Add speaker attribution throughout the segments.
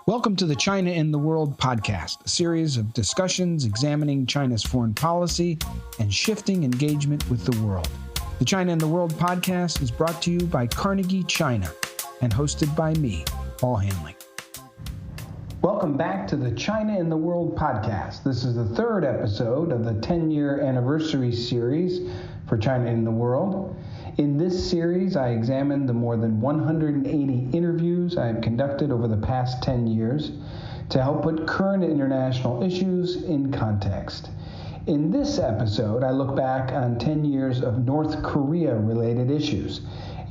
Speaker 1: Welcome to the China in the World podcast, a series of discussions examining China's foreign policy and shifting engagement with the world. The China in the World podcast is brought to you by Carnegie China and hosted by me, Paul Hanley. Welcome back to the China in the World podcast. This is the third episode of the 10-year anniversary series for China in the World. In this series, I examined the more than 180 interviews I have conducted over the past 10 years to help put current international issues in context. In this episode, I look back on 10 years of North Korea-related issues,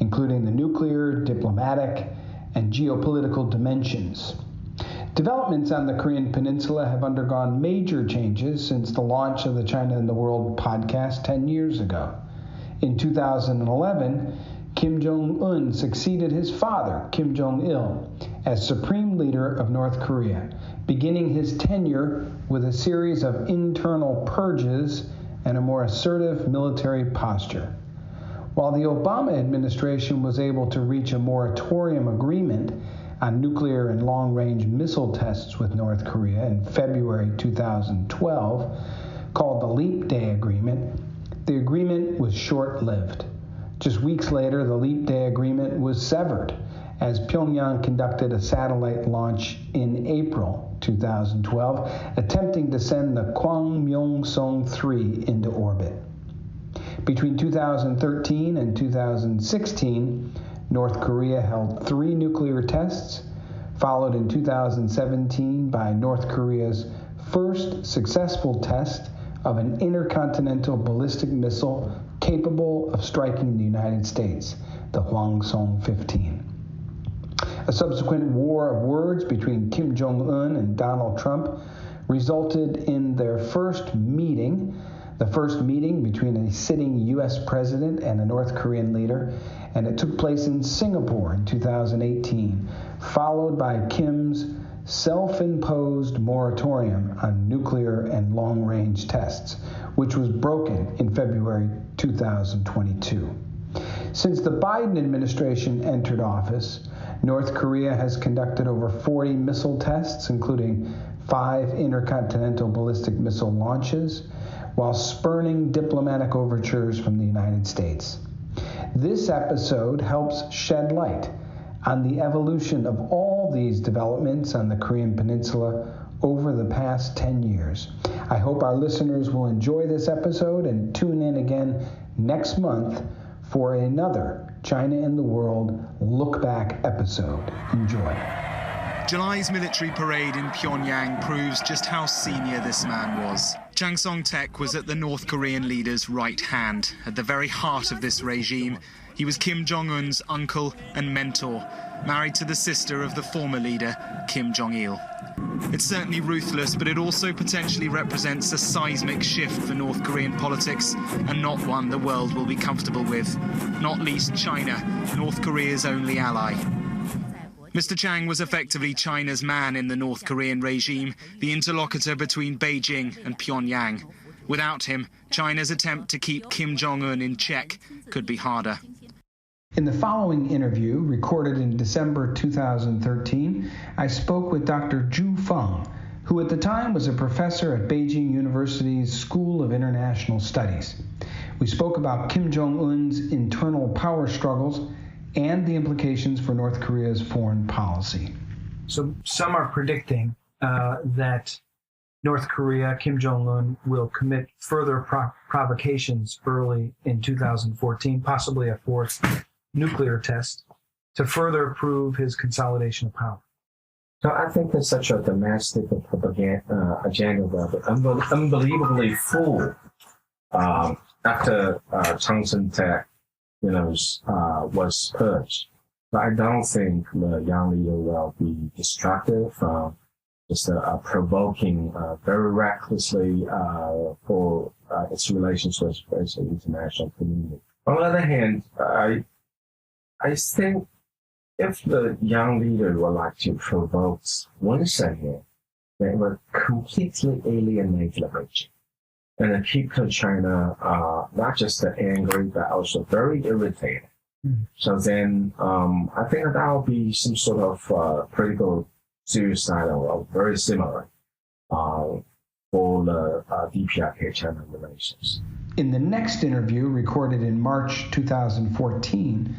Speaker 1: including the nuclear, diplomatic, and geopolitical dimensions. Developments on the Korean Peninsula have undergone major changes since the launch of the China in the World podcast 10 years ago. In 2011, Kim Jong-un succeeded his father, Kim Jong-il, as Supreme Leader of North Korea, beginning his tenure with a series of internal purges and a more assertive military posture. While the Obama administration was able to reach a moratorium agreement on nuclear and long-range missile tests with North Korea in February 2012, called the Leap Day Agreement, the agreement was short-lived. Just weeks later, the Leap Day Agreement was severed as Pyongyang conducted a satellite launch in April 2012, attempting to send the Hwangmyong-3 into orbit. Between 2013 and 2016, North Korea held 3 nuclear tests, followed in 2017 by North Korea's first successful test of an intercontinental ballistic missile capable of striking the United States, the Hwang-Song-15. A subsequent war of words between Kim Jong-un and Donald Trump resulted in their first meeting, the first meeting between a sitting U.S. president and a North Korean leader, and it took place in Singapore in 2018, followed by Kim's self-imposed moratorium on nuclear and long-range tests, which was broken in February 2022. Since the Biden administration entered office, North Korea has conducted over 40 missile tests, including 5 intercontinental ballistic missile launches, while spurning diplomatic overtures from the United States. This episode helps shed light on the evolution of all these developments on the Korean Peninsula over the past 10 years. I hope our listeners will enjoy this episode and tune in again next month for another China in the World Look Back episode. Enjoy.
Speaker 2: July's military parade in Pyongyang proves just how senior this man was. Jang Song-thaek was at the North Korean leader's right hand. At the very heart of this regime, he was Kim Jong-un's uncle and mentor, married to the sister of the former leader, Kim Jong-il. It's certainly ruthless, but it also potentially represents a seismic shift for North Korean politics, and not one the world will be comfortable with, not least China, North Korea's only ally. Mr. Chang was effectively China's man in the North Korean regime, the interlocutor between Beijing and Pyongyang. Without him, China's attempt to keep Kim Jong-un in check could be harder.
Speaker 1: In the following interview, recorded in December 2013, I spoke with Dr. Zhu Feng, who at the time was a professor at Beijing University's School of International Studies. We spoke about Kim Jong-un's internal power struggles and the implications for North Korea's foreign policy. So some are predicting that North Korea, Kim Jong-un, will commit further provocations early in 2014, possibly a fourth nuclear test, to further prove his consolidation of power.
Speaker 3: So I think it's such a domestic propaganda agenda that unbelievably full after Jang Song-thaek was purged. But I don't think the young leader will be destructive, just provoking very recklessly for its relations with the international community. On the other hand, I think if the young leader would like to provoke once again, they would completely alienate the region and keep China not just angry, but also very irritated. So then I think that will be some sort of political serious sign of very similar for the DPRK-China relations.
Speaker 1: In the next interview, recorded in March 2014,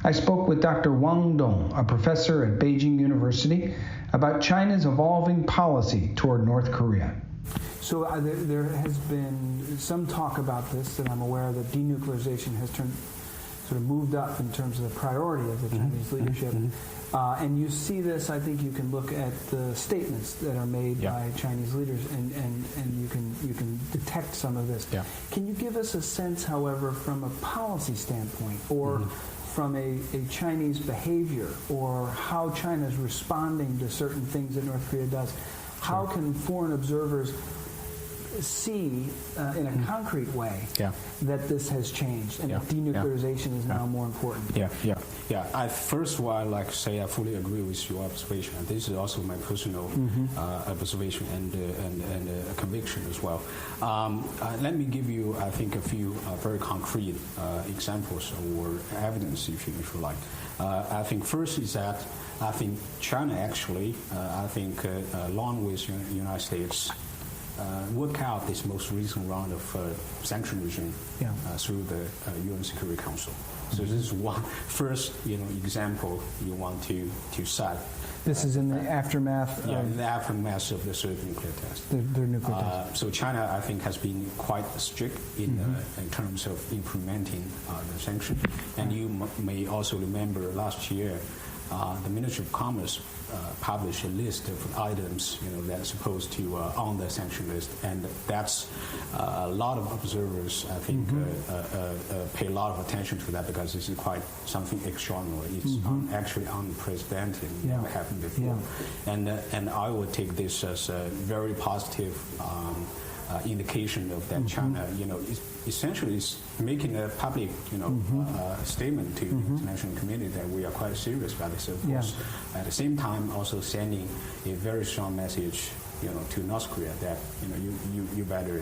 Speaker 1: I spoke with Dr. Wang Dong, a professor at Beijing University, about China's evolving policy toward North Korea. So there has been some talk about this, and I'm aware that denuclearization has sort of moved up in terms of the priority of the Chinese leadership. And you see this, I think you can look at the statements that are made by Chinese leaders, and you can detect some of this. Can you give us a sense, however, from a policy standpoint, or from a Chinese behavior, or how China is responding to certain things that North Korea does? How can foreign observers see in a concrete way that this has changed and that denuclearization is now more important?
Speaker 4: First of all, I'd like to say I fully agree with your observation. This is also my personal observation and conviction as well. Let me give you, I think, a few very concrete examples or evidence, if you like. I think first is that I think China actually, along with the United States, work out this most recent round of sanction regime through the UN Security Council. So this is one first, example you want to set.
Speaker 1: This is in the aftermath.
Speaker 4: In the aftermath of the third nuclear test.
Speaker 1: Their nuclear test.
Speaker 4: So China, I think, has been quite strict in terms of implementing the sanction. And you may also remember last year, the Ministry of Commerce published a list of items, that are supposed to on the sanction list, and that's a lot of observers, I think, pay a lot of attention to that because this is quite something extraordinary. It's actually unprecedented, never happened before, and I would take this as a very positive indication of that China, essentially is making a public, statement to the international community that we are quite serious about this. Of course, at the same time, also sending a very strong message, to North Korea that you better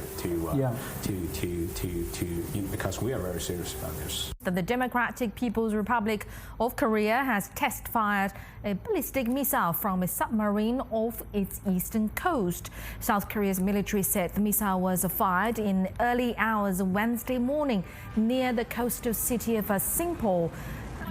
Speaker 4: because we are very serious about this.
Speaker 5: The Democratic People's Republic of Korea has test-fired a ballistic missile from a submarine off its eastern coast. South Korea's military said the missile was fired in early hours Wednesday morning near the coastal city of Singapore.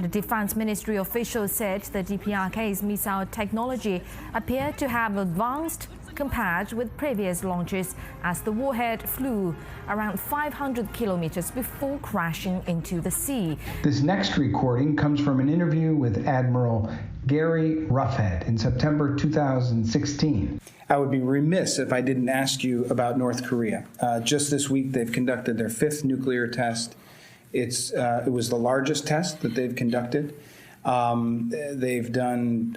Speaker 5: The Defense Ministry officials said the DPRK's missile technology appeared to have advanced compared with previous launches, as the warhead flew around 500 kilometers before crashing into the sea.
Speaker 1: This next recording comes from an interview with Admiral Gary Roughead in September 2016. I would be remiss if I didn't ask you about North Korea. Just this week, they've conducted their 5th nuclear test. It was the largest test that they've conducted. They've done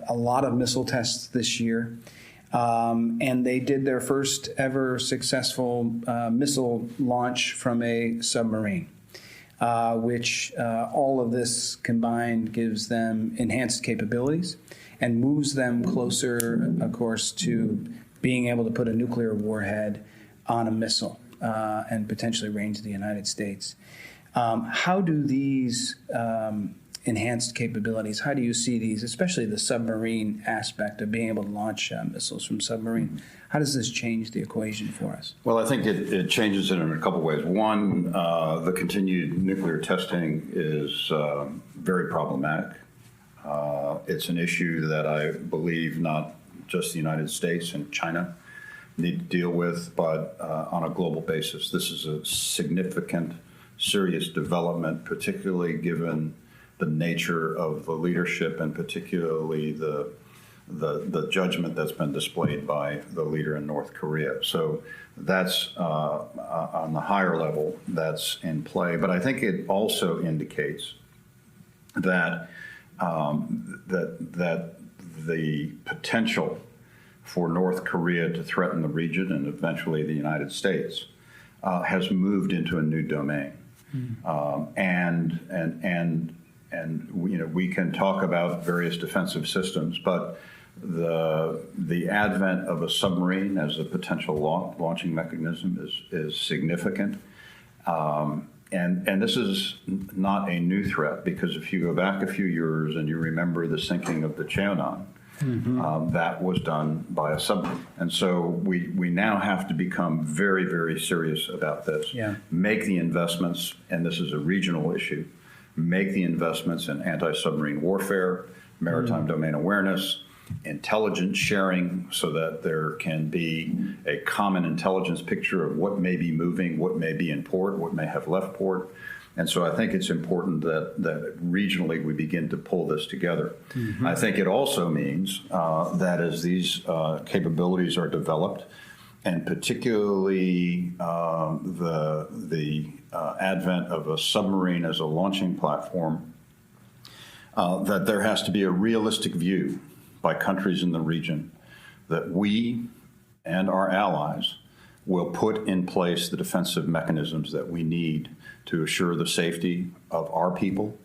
Speaker 1: a lot of missile tests this year, and they did their first ever successful missile launch from a submarine, which all of this combined gives them enhanced capabilities and moves them closer, of course, to being able to put a nuclear warhead on a missile and potentially range the United States. How do these enhanced capabilities, how do you see these, especially the submarine aspect of being able to launch missiles from submarine, how does this change the equation for us?
Speaker 6: Well, I think it changes it in a couple ways. One, the continued nuclear testing is very problematic. It's an issue that I believe not just the United States and China need to deal with, but on a global basis. This is a significant, serious development, particularly given the nature of the leadership and particularly the judgment that's been displayed by the leader in North Korea. So that's on the higher level, that's in play. But I think it also indicates that that the potential for North Korea to threaten the region and eventually the United States has moved into a new domain. And we can talk about various defensive systems, but the advent of a submarine as a potential launching mechanism is significant. And this is not a new threat, because if you go back a few years and you remember the sinking of the Jong-un, that was done by a submarine. And so we now have to become very, very serious about this.
Speaker 1: Yeah.
Speaker 6: Make the investments, and this is a regional issue, make the investments in anti-submarine warfare, maritime domain awareness, intelligence sharing, so that there can be a common intelligence picture of what may be moving, what may be in port, what may have left port. And so I think it's important that regionally we begin to pull this together. I think it also means that as these capabilities are developed, and particularly the advent of a submarine as a launching platform, that there has to be a realistic view by countries in the region that we and our allies will put in place the defensive mechanisms that we need to assure the safety of our people,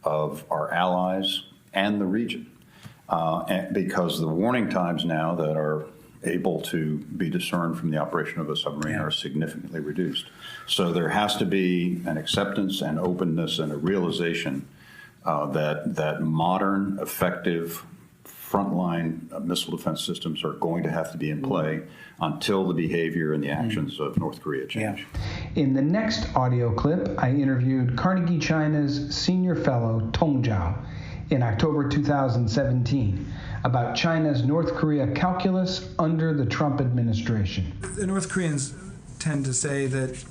Speaker 6: of our allies, and the region. And because the warning times now that are able to be discerned from the operation of a submarine are significantly reduced. So there has to be an acceptance and openness and a realization that modern, effective, frontline missile defense systems are going to have to be in play until the behavior and the actions of North Korea change.
Speaker 1: In the next audio clip, I interviewed Carnegie China's senior fellow Tong Zhao in October 2017 about China's North Korea calculus under the Trump administration.
Speaker 7: The North Koreans tend to say that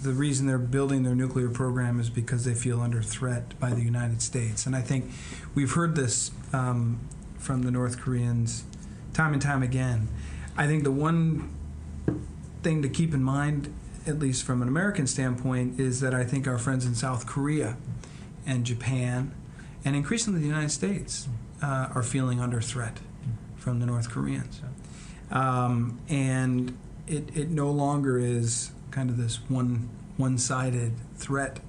Speaker 7: the reason they're building their nuclear program is because they feel under threat by the United States. And I think we've heard this from the North Koreans time and time again. I think the one thing to keep in mind, at least from an American standpoint, is that I think our friends in South Korea and Japan, and increasingly the United States, are feeling under threat from the North Koreans. And it no longer is kind of this one-sided threat.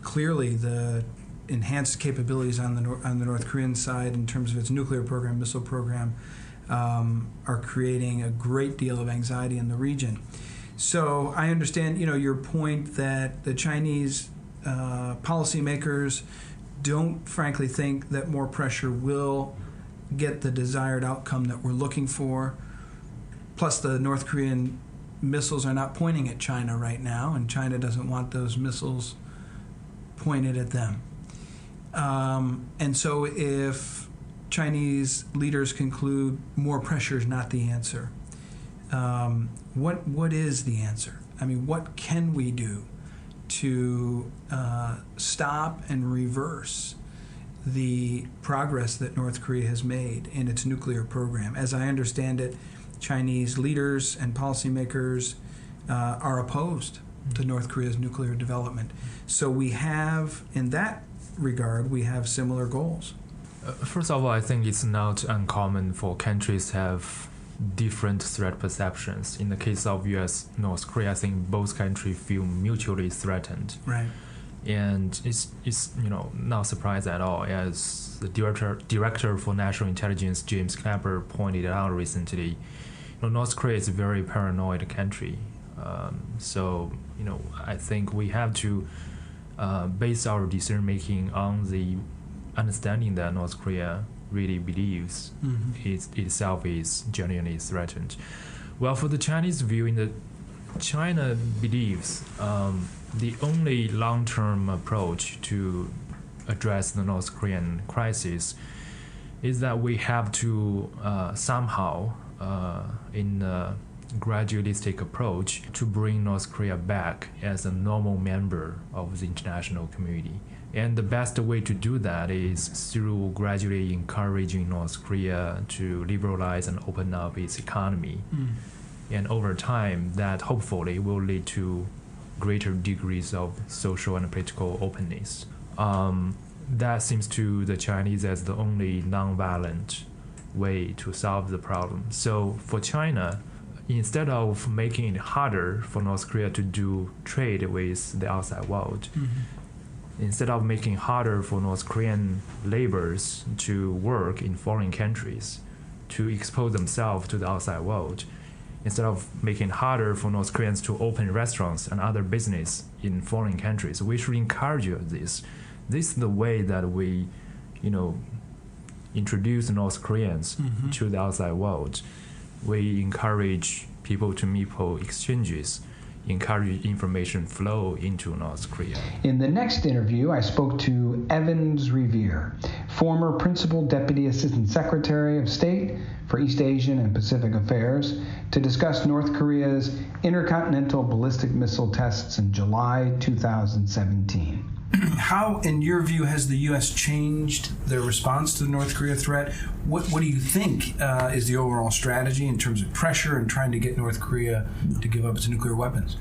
Speaker 7: Clearly, the enhanced capabilities on the North Korean side in terms of its nuclear program, missile program, are creating a great deal of anxiety in the region. So I understand, your point that the Chinese policymakers don't, frankly, think that more pressure will get the desired outcome that we're looking for. Plus, the North Korean missiles are not pointing at China right now, and China doesn't want those missiles pointed at them. And so if Chinese leaders conclude more pressure is not the answer, what is the answer? I mean, what can we do to stop and reverse the progress that North Korea has made in its nuclear program? As I understand it, Chinese leaders and policymakers are opposed to North Korea's nuclear development. So we have, in that regard, we have similar goals.
Speaker 8: First of all, I think it's not uncommon for countries to have different threat perceptions. In the case of U.S. North Korea, I think both countries feel mutually threatened.
Speaker 7: Right.
Speaker 8: And it's not surprising at all, as the director for national intelligence, James Clapper, pointed out recently. North Korea is a very paranoid country. So I think we have to base our decision making on the understanding that North Korea really believes itself is genuinely threatened. Well, for the Chinese view, China believes the only long-term approach to address the North Korean crisis is that we have to somehow, in a gradualistic approach, to bring North Korea back as a normal member of the international community. And the best way to do that is through gradually encouraging North Korea to liberalize and open up its economy. And over time, that hopefully will lead to greater degrees of social and political openness. That seems to the Chinese as the only non-violent way to solve the problem. So for China, instead of making it harder for North Korea to do trade with the outside world, instead of making it harder for North Korean laborers to work in foreign countries, to expose themselves to the outside world, instead of making it harder for North Koreans to open restaurants and other business in foreign countries, we should encourage this. This is the way that we, introduce North Koreans to the outside world. We encourage people to meeple exchanges, encourage information flow into North Korea.
Speaker 1: In the next interview, I spoke to Evans Revere, former Principal Deputy Assistant Secretary of State for East Asian and Pacific Affairs, to discuss North Korea's intercontinental ballistic missile tests in July 2017.
Speaker 7: How, in your view, has the U.S. changed their response to the North Korea threat? What do you think is the overall strategy in terms of pressure and trying to get North Korea to give up its nuclear weapons?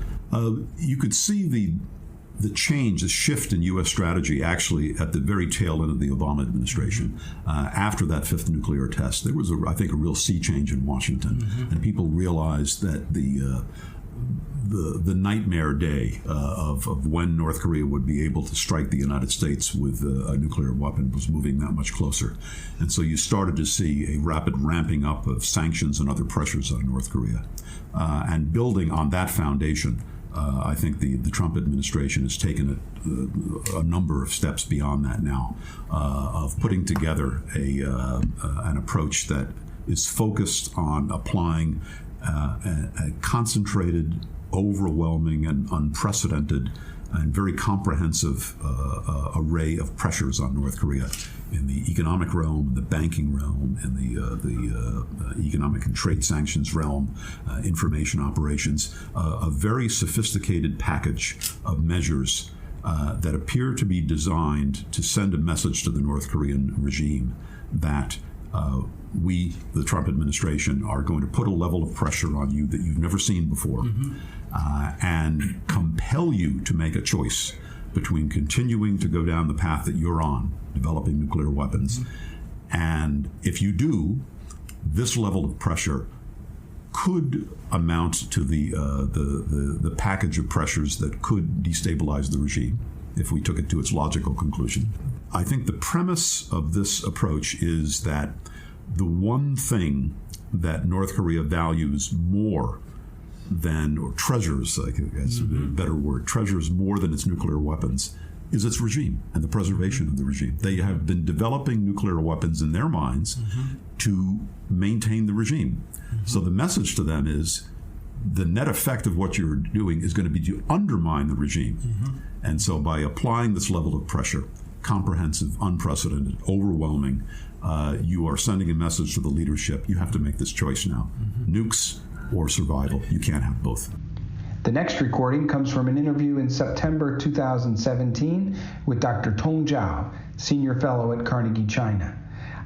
Speaker 9: You could see the change, the shift in U.S. strategy actually at the very tail end of the Obama administration. After that fifth nuclear test, there was, I think, a real sea change in Washington, and people realized that the nightmare day of when North Korea would be able to strike the United States with a nuclear weapon was moving that much closer. And so you started to see a rapid ramping up of sanctions and other pressures on North Korea. And building on that foundation, I think the Trump administration has taken a number of steps beyond that now, of putting together an approach that is focused on applying a concentrated, overwhelming, and unprecedented and very comprehensive array of pressures on North Korea in the economic realm, the banking realm, in the economic and trade sanctions realm, information operations, a very sophisticated package of measures that appear to be designed to send a message to the North Korean regime that we, the Trump administration, are going to put a level of pressure on you that you've never seen before, and compel you to make a choice between continuing to go down the path that you're on, developing nuclear weapons, and if you do, this level of pressure could amount to the package of pressures that could destabilize the regime if we took it to its logical conclusion. I think the premise of this approach is that the one thing that North Korea values more than, or treasures, I think that's a better word, treasures more than its nuclear weapons, is its regime and the preservation of the regime. They have been developing nuclear weapons in their minds to maintain the regime. So the message to them is the net effect of what you're doing is going to be to undermine the regime. And so by applying this level of pressure, comprehensive, unprecedented, overwhelming, you are sending a message to the leadership. You have to make this choice now. Nukes or survival. You can't have both.
Speaker 1: The next recording comes from an interview in September 2017 with Dr. Tong Zhao, Senior Fellow at Carnegie China,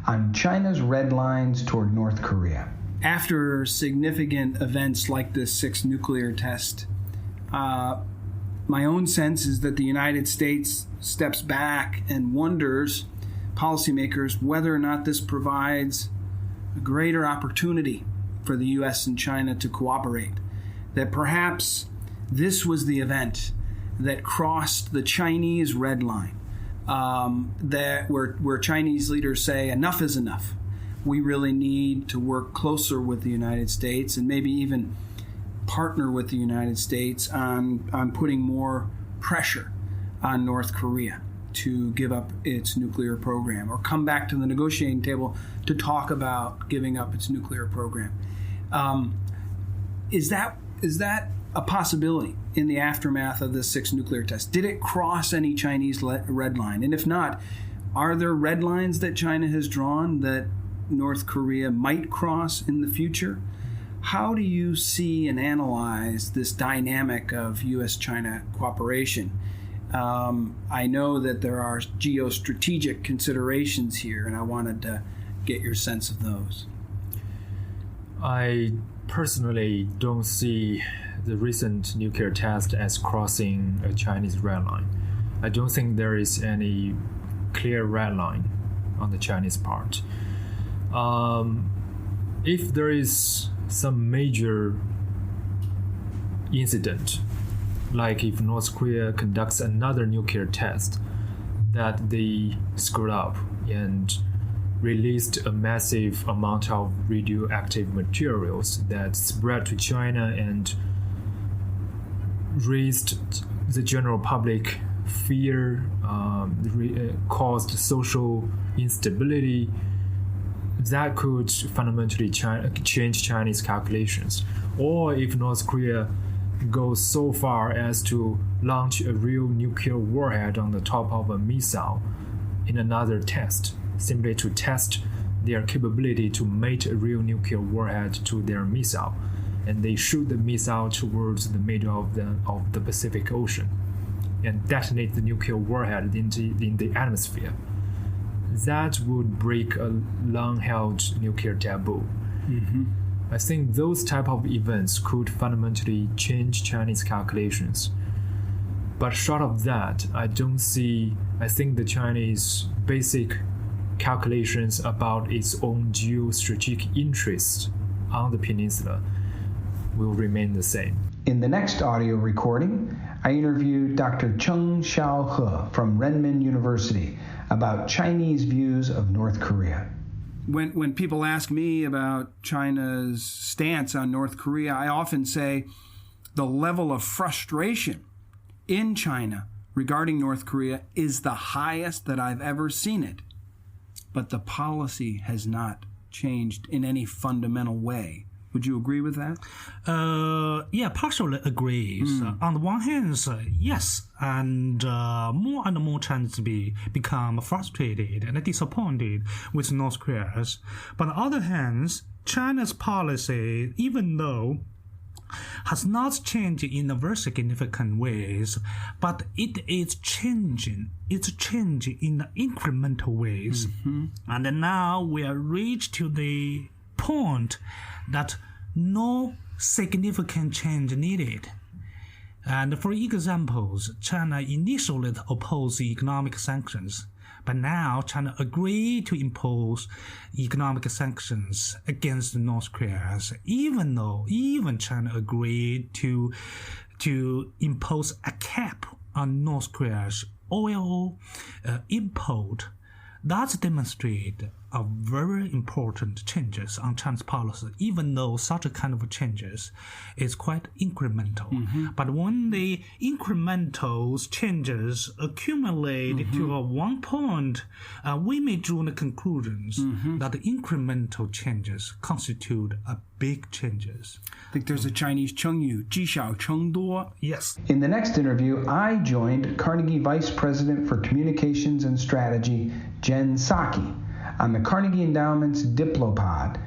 Speaker 1: on China's red lines toward North Korea.
Speaker 7: After significant events like this sixth nuclear test, my own sense is that the United States steps back and wonders, policymakers, whether or not this provides a greater opportunity for the U.S. and China to cooperate. That perhaps this was the event that crossed the Chinese red line, that where Chinese leaders say enough is enough. We really need to work closer with the United States and maybe even partner with the United States on putting more pressure on North Korea to give up its nuclear program or come back to the negotiating table to talk about giving up its nuclear program. Is that a possibility in the aftermath of this sixth nuclear test? Did it cross any Chinese red line? And if not, are there red lines that China has drawn that North Korea might cross in the future? How do you see and analyze this dynamic of U.S.-China cooperation? I know that there are geostrategic considerations here, and I wanted to get your sense of those.
Speaker 8: I personally don't see the recent nuclear test as crossing a Chinese red line. I don't think there is any clear red line on the Chinese part. If there is some major incident, like if North Korea conducts another nuclear test that they screwed up and released a massive amount of radioactive materials that spread to China and raised the general public fear, caused social instability. That could fundamentally change Chinese calculations. Or if North Korea goes so far as to launch a real nuclear warhead on the top of a missile in another test, simply to test their capability to mate a real nuclear warhead to their missile, and they shoot the missile towards the middle of the Pacific Ocean and detonate the nuclear warhead in the atmosphere. That would break a long-held nuclear taboo.
Speaker 7: Mm-hmm.
Speaker 8: I think those type of events could fundamentally change Chinese calculations. But short of that, I think the Chinese basic calculations about its own geostrategic interests on the peninsula will remain the same.
Speaker 1: In the next audio recording, I interviewed Dr. Chung Xiaohe from Renmin University about Chinese views of North Korea.
Speaker 7: When people ask me about China's stance on North Korea, I often say the level of frustration in China regarding North Korea is the highest that I've ever seen it. But the policy has not changed in any fundamental way. Would you agree with that?
Speaker 10: Yeah, partially agrees. On the one hand, yes, and more Chinese become frustrated and disappointed with North Korea. But on the other hand, China's policy, even though has not changed in a very significant ways, but it is changing. It's changing in the incremental ways.
Speaker 7: Mm-hmm.
Speaker 10: And now we are reached to the point that no significant change needed. And for examples, China initially opposed economic sanctions, but now China agreed to impose economic sanctions against North Korea, even China agreed to impose a cap on North Korea's oil import. That demonstrates a very important changes on China's policy, even though such a kind of changes is quite incremental.
Speaker 7: Mm-hmm.
Speaker 10: But when the incremental changes accumulate to one point, we may draw the conclusions that the incremental changes constitute a big changes.
Speaker 7: I think there's a Chinese Chengyu, 积少成多.
Speaker 10: Yes.
Speaker 1: In the next interview, I joined Carnegie Vice President for Communications and Strategy, Jen Psaki, on the Carnegie Endowment's Diplopod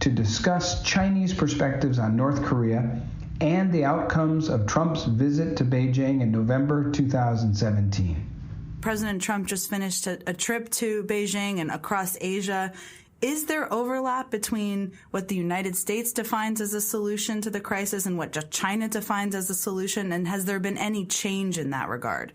Speaker 1: to discuss Chinese perspectives on North Korea and the outcomes of Trump's visit to Beijing in November 2017.
Speaker 11: President Trump just finished a trip to Beijing and across Asia. Is there overlap between what the United States defines as a solution to the crisis and what China defines as a solution? And has there been any change in that regard?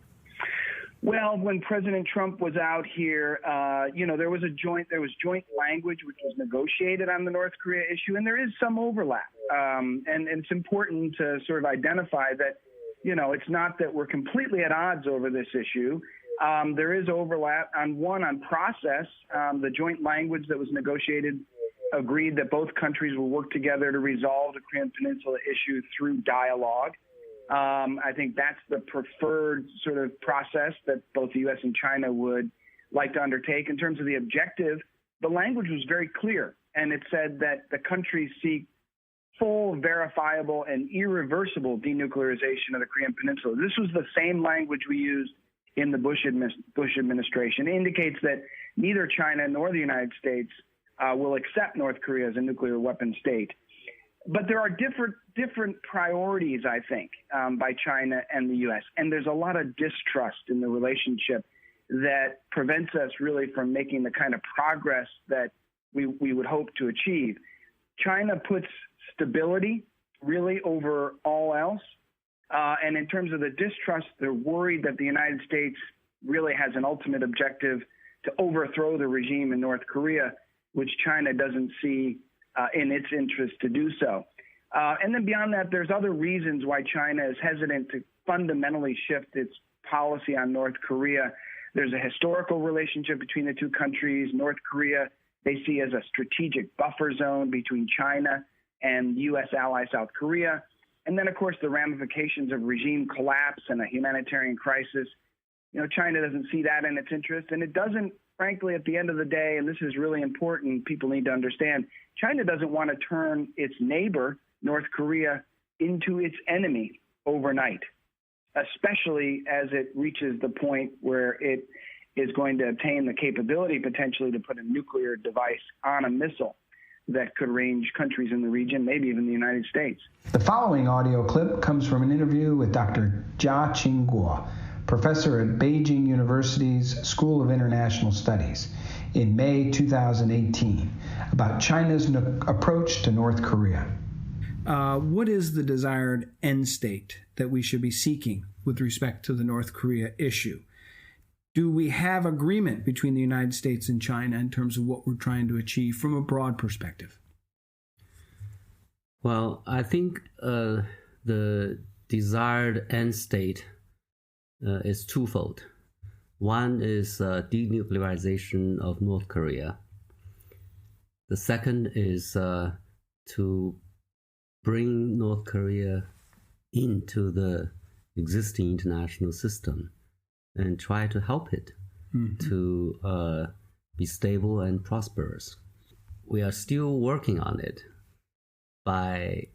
Speaker 12: Well, when President Trump was out here, there was joint language which was negotiated on the North Korea issue, and there is some overlap. And it's important to sort of identify that, it's not that we're completely at odds over this issue. There is overlap on process. The joint language that was negotiated agreed that both countries will work together to resolve the Korean Peninsula issue through dialogue. I think that's the preferred sort of process that both the U.S. and China would like to undertake. In terms of the objective, the language was very clear, and it said that the countries seek full, verifiable, and irreversible denuclearization of the Korean Peninsula. This was the same language we used in the Bush administration. It indicates that neither China nor the United States will accept North Korea as a nuclear weapon state. But there are different priorities, I think, by China and the U.S., and there's a lot of distrust in the relationship that prevents us really from making the kind of progress that we would hope to achieve. China puts stability really over all else, and in terms of the distrust, they're worried that the United States really has an ultimate objective to overthrow the regime in North Korea, which China doesn't see in its interest to do so. And then beyond that, there's other reasons why China is hesitant to fundamentally shift its policy on North Korea. There's a historical relationship between the two countries. North Korea, they see as a strategic buffer zone between China and U.S. ally South Korea. And then, of course, the ramifications of regime collapse and a humanitarian crisis. You know, China doesn't see that in its interest, and it doesn't, frankly, at the end of the day, and this is really important, people need to understand, China doesn't want to turn its neighbor, North Korea, into its enemy overnight, especially as it reaches the point where it is going to obtain the capability potentially to put a nuclear device on a missile that could range countries in the region, maybe even the United States.
Speaker 1: The following audio clip comes from an interview with Dr. Jia Qingguo, professor at Beijing University's School of International Studies, in May 2018, about China's approach to North Korea.
Speaker 7: What is the desired end state that we should be seeking with respect to the North Korea issue? Do we have agreement between the United States and China in terms of what we're trying to achieve from a broad perspective?
Speaker 13: Well, I think the desired end state is twofold. One is denuclearization of North Korea. The second is to bring North Korea into the existing international system and try to help it to be stable and prosperous. We are still working on it by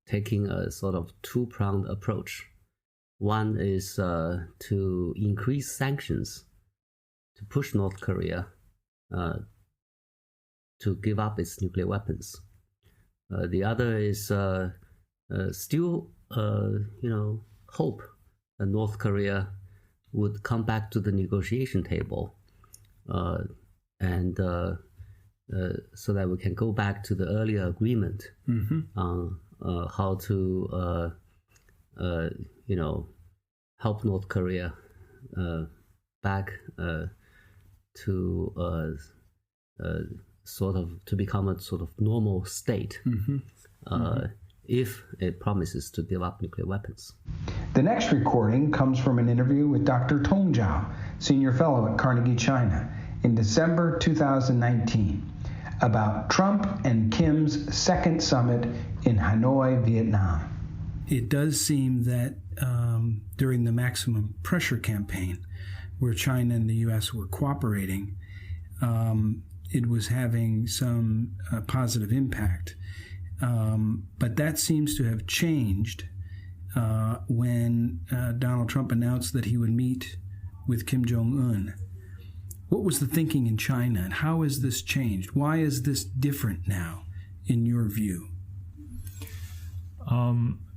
Speaker 13: taking a sort of two-pronged approach. One is to increase sanctions to push North Korea to give up its nuclear weapons. The other is still, hope that North Korea would come back to the negotiation table, and so that we can go back to the earlier agreement on how to, help North Korea back to to become a sort of normal state. If it promises to give up nuclear weapons.
Speaker 1: The next recording comes from an interview with Dr. Tong Zhao, Senior Fellow at Carnegie China, in December 2019, about Trump and Kim's second summit in Hanoi, Vietnam.
Speaker 7: It does seem that during the maximum pressure campaign, where China and the U.S. were cooperating, it was having some positive impact. But that seems to have changed when Donald Trump announced that he would meet with Kim Jong-un. What was the thinking in China, and how has this changed? Why is this different now, in your view?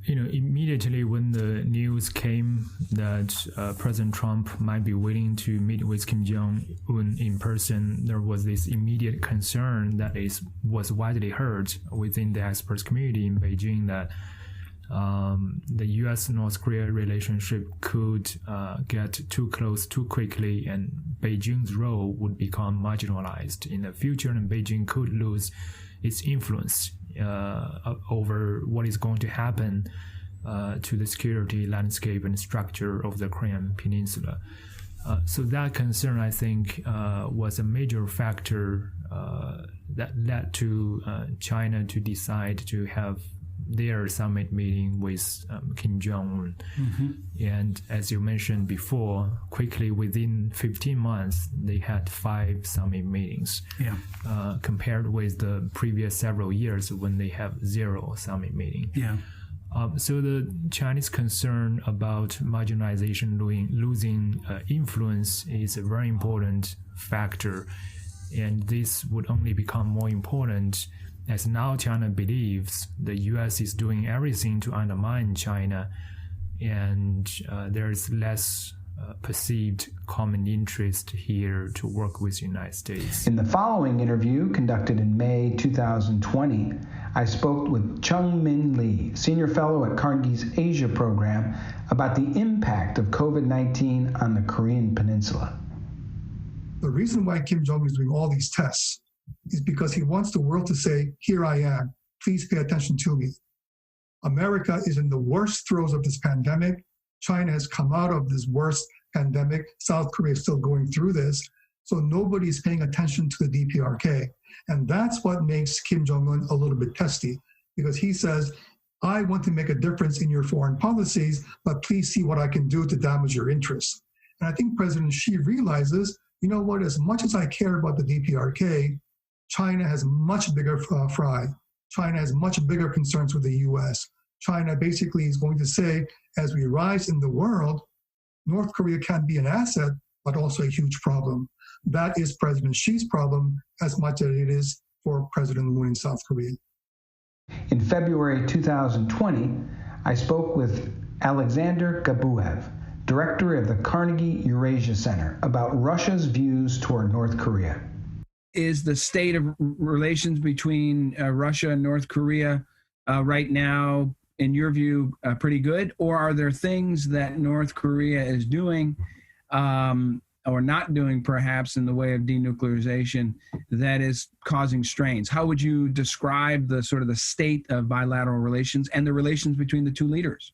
Speaker 8: Immediately when the news came that President Trump might be willing to meet with Kim Jong-un in person, there was this immediate concern that was widely heard within the experts community in Beijing that the U.S.-North Korea relationship could get too close too quickly, and Beijing's role would become marginalized in the future, and Beijing could lose its influence over what is going to happen to the security landscape and structure of the Korean Peninsula. So that concern, I think, was a major factor that led to China to decide to have their summit meeting with Kim Jong-un. And as you mentioned before, quickly within 15 months, they had 5 summit meetings, compared with the previous several years when they have 0 summit meeting. So the Chinese concern about marginalization losing influence is a very important factor. And this would only become more important as now China believes the U.S. is doing everything to undermine China, and there is less perceived common interest here to work with the United States.
Speaker 1: In the following interview, conducted in May 2020, I spoke with Chung-Min Lee, Senior Fellow at Carnegie's Asia program, about the impact of COVID-19 on the Korean Peninsula.
Speaker 14: The reason why Kim Jong-un is doing all these tests is because he wants the world to say, here I am, please pay attention to me. America is in the worst throes of this pandemic. China has come out of this worst pandemic. South Korea is still going through this. So nobody's paying attention to the DPRK. And that's what makes Kim Jong-un a little bit testy, because he says, I want to make a difference in your foreign policies, but please see what I can do to damage your interests. And I think President Xi realizes, you know what, as much as I care about the DPRK, China has much bigger fry. China has much bigger concerns with the US. China basically is going to say, as we rise in the world, North Korea can be an asset, but also a huge problem. That is President Xi's problem as much as it is for President Moon in South Korea.
Speaker 1: In February 2020, I spoke with Alexander Gabuev, director of the Carnegie Eurasia Center, about Russia's views toward North Korea. Is the state of relations between Russia and North Korea right now, in your view, pretty good? Or are there things that North Korea is doing or not doing, perhaps, in the way of denuclearization that is causing strains? How would you describe the sort of the state of bilateral relations and the relations between the two leaders?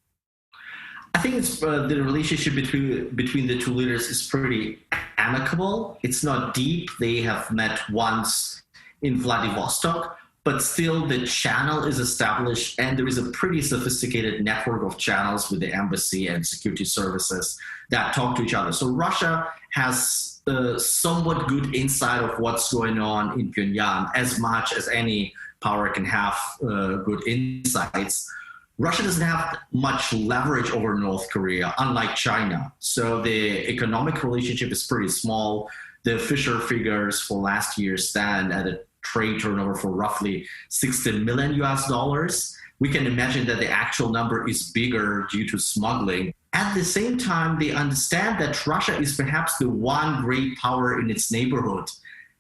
Speaker 15: I think it's the relationship between the two leaders is pretty amicable. It's not deep. They have met once in Vladivostok, but still the channel is established, and there is a pretty sophisticated network of channels with the embassy and security services that talk to each other. So Russia has somewhat good insight of what's going on in Pyongyang, as much as any power can have good insights. Russia doesn't have much leverage over North Korea, unlike China. So the economic relationship is pretty small. The official figures for last year stand at a trade turnover for roughly $16 million US. We can imagine that the actual number is bigger due to smuggling. At the same time, they understand that Russia is perhaps the one great power in its neighborhood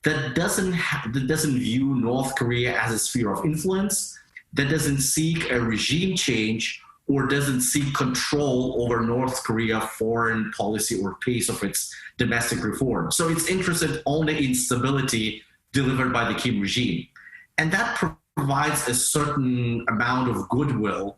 Speaker 15: that doesn't view North Korea as a sphere of influence, that doesn't seek a regime change, or doesn't seek control over North Korea foreign policy or pace of its domestic reform. So it's interested only in stability delivered by the Kim regime. And that provides a certain amount of goodwill.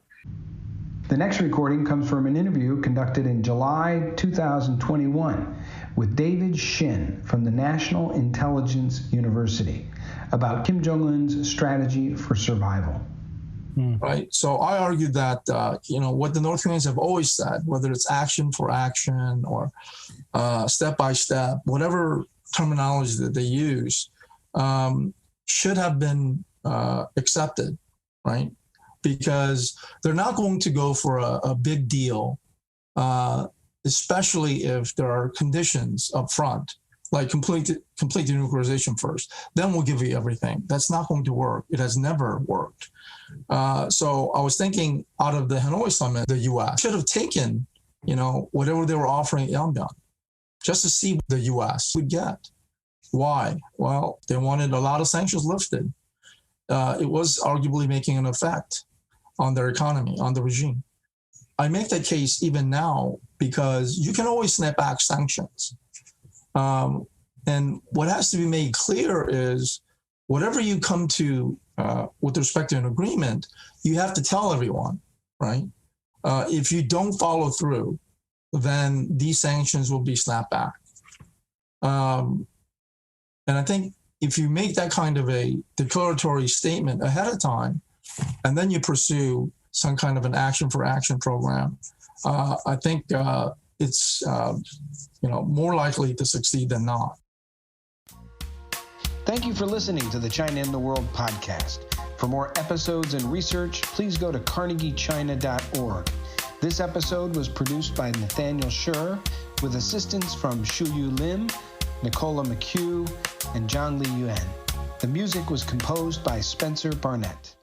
Speaker 1: The next recording comes from an interview conducted in July 2021 with David Shin from the National Intelligence University about Kim Jong-un's strategy for survival.
Speaker 16: Right. So I argue that, what the North Koreans have always said, whether it's action for action or step by step, whatever terminology that they use, should have been accepted, right? Because they're not going to go for a big deal, especially if there are conditions up front, like complete denuclearization first. Then we'll give you everything. That's not going to work. It has never worked. So I was thinking, out of the Hanoi summit, the U.S. should have taken, whatever they were offering Yangon, just to see what the U.S. would get. Why? Well, they wanted a lot of sanctions lifted. It was arguably making an effect on their economy, on the regime. I make that case even now because you can always snap back sanctions. And what has to be made clear is whatever you come to with respect to an agreement, you have to tell everyone, right? If you don't follow through, then these sanctions will be snapped back. And I think if you make that kind of a declaratory statement ahead of time, and then you pursue some kind of an action for action program, I think it's more likely to succeed than not.
Speaker 1: Thank you for listening to the China in the World podcast. For more episodes and research, please go to carnegiechina.org. This episode was produced by Nathaniel Schur with assistance from Shuyu Lim, Nicola McHugh, and John Lee Yuan. The music was composed by Spencer Barnett.